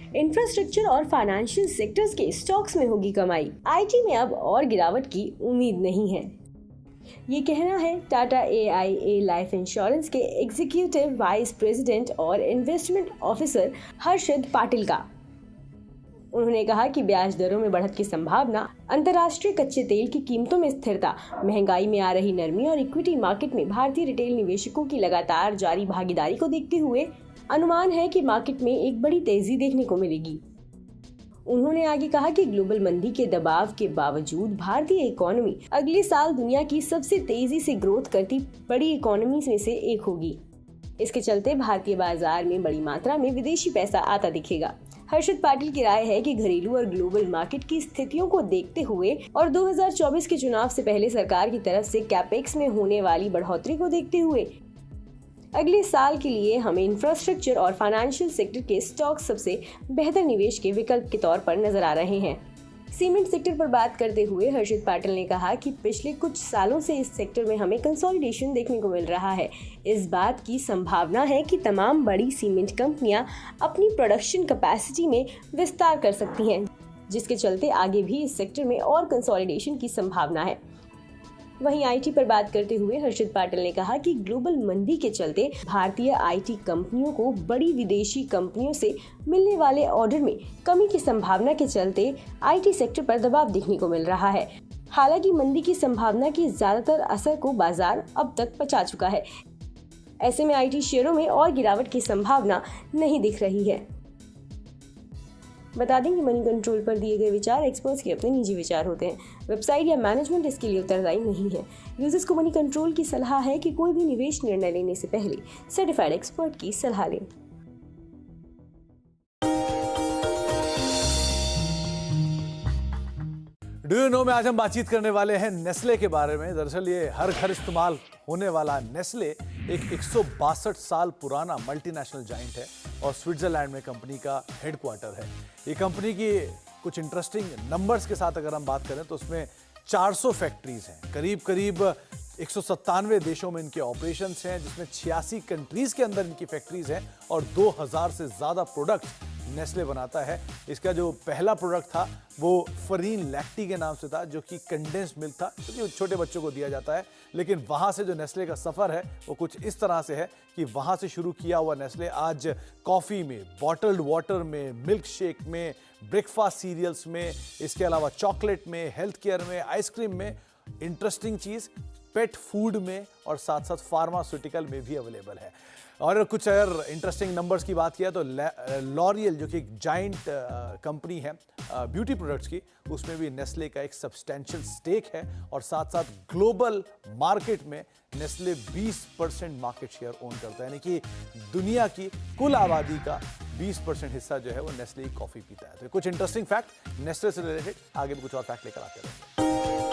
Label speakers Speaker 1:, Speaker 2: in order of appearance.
Speaker 1: Infrastructure और financial sectors के stocks में होगी कमाई। आईटी में अब और गिरावट की उम्मीद नहीं है। ये कहना है टाटा AIA लाइफ इंश्योरेंस के एग्जीक्यूटिव वाइस प्रेसिडेंट और इन्वेस्टमेंट ऑफिसर हर्षद पाटिल का। उन्होंने कहा कि ब्याज दरों में बढ़त की संभावना, अंतर्राष्ट्रीय कच्चे तेल की कीमतों में स्थिरता, महंगाई में आ रही नरमी और इक्विटी मार्केट में भारतीय रिटेल निवेशकों की लगातार जारी भागीदारी को देखते हुए अनुमान है कि मार्केट में एक बड़ी तेजी देखने को मिलेगी। उन्होंने आगे कहा कि ग्लोबल मंदी के दबाव के बावजूद भारतीय इकोनॉमी अगले साल दुनिया की सबसे तेजी से ग्रोथ करती बड़ी इकोनॉमी में से एक होगी। इसके चलते भारतीय बाजार में बड़ी मात्रा में विदेशी पैसा आता दिखेगा। हर्षद पाटिल की राय है कि घरेलू और ग्लोबल मार्केट की स्थितियों को देखते हुए और 2024 के चुनाव से पहले सरकार की तरफ से कैपेक्स में होने वाली बढ़ोतरी को देखते हुए अगले साल के लिए हमें इंफ्रास्ट्रक्चर और फाइनेंशियल सेक्टर के स्टॉक सबसे बेहतर निवेश के विकल्प के तौर पर नजर आ रहे हैं। सीमेंट सेक्टर पर बात करते हुए हर्षद पाटिल ने कहा कि पिछले कुछ सालों से इस सेक्टर में हमें कंसोलिडेशन देखने को मिल रहा है। इस बात की संभावना है कि तमाम बड़ी सीमेंट कंपनियां अपनी प्रोडक्शन कैपेसिटी में विस्तार कर सकती हैं, जिसके चलते आगे भी इस सेक्टर में और कंसोलिडेशन की संभावना है। वहीं आईटी पर बात करते हुए हर्षद पाटिल ने कहा कि ग्लोबल मंदी के चलते भारतीय आईटी कंपनियों को बड़ी विदेशी कंपनियों से मिलने वाले ऑर्डर में कमी की संभावना के चलते आईटी सेक्टर पर दबाव देखने को मिल रहा है। हालांकि मंदी की संभावना की ज्यादातर असर को बाजार अब तक पचा चुका है। ऐसे में आईटी शेयरों में और गिरावट की संभावना नहीं दिख रही है। बता दें कि मनी कंट्रोल पर दिए गए विचार एक्सपर्ट्स के अपने निजी विचार होते हैं। वेबसाइट या मैनेजमेंट इसके लिए उत्तरदायी नहीं है। यूजर्स को मनी कंट्रोल की सलाह है कि कोई भी निवेश निर्णय लेने से पहले सर्टिफाइड एक्सपर्ट की सलाह लें।
Speaker 2: डू यू नो में आज हम बातचीत करने वाले हैं नेस्ले के बारे में। दरअसल ये हर घर इस्तेमाल होने वाला नेस्ले एक 162 साल पुराना मल्टीनेशनल जाइंट है और स्विट्जरलैंड में कंपनी का हेडक्वार्टर है। ये कंपनी की कुछ इंटरेस्टिंग नंबर्स के साथ अगर हम बात करें तो उसमें 400 फैक्ट्रीज हैं, करीब 197 देशों में इनके ऑपरेशंस हैं, जिसमें 86 कंट्रीज के अंदर इनकी फैक्ट्रीज हैं और 2000 से ज़्यादा प्रोडक्ट नेस्ले बनाता है। इसका जो पहला प्रोडक्ट था वो फरीन लैक्टी के नाम से था, जो कि कंडेंस्ड मिल्क था, जो कि छोटे बच्चों को दिया जाता है। लेकिन वहाँ से जो नेस्ले का सफ़र है वो कुछ इस तरह से है कि वहाँ से शुरू किया हुआ नेस्ले आज कॉफ़ी में, बॉटल्ड वाटर में, मिल्क शेक में, ब्रेकफास्ट सीरियल्स में, इसके अलावा चॉकलेट में, हेल्थ केयर में, आइसक्रीम में, इंटरेस्टिंग चीज़ पेट फूड में और साथ साथ फार्मास्यूटिकल में भी अवेलेबल है। और कुछ अगर इंटरेस्टिंग नंबर्स की बात किया तो लॉरियल जो कि एक जाइंट कंपनी है ब्यूटी प्रोडक्ट्स की, उसमें भी नेस्ले का एक सब्सटेंशियल स्टेक है और साथ साथ ग्लोबल मार्केट में नेस्ले 20% मार्केट शेयर ओन करता है, यानी कि दुनिया की कुल आबादी का 20% हिस्सा जो है वो नेस्ले की कॉफ़ी पीता है। तो कुछ इंटरेस्टिंग फैक्ट नेस्ले से रिलेटेड, आगे भी कुछ और फैक्ट लेकर आते हैं।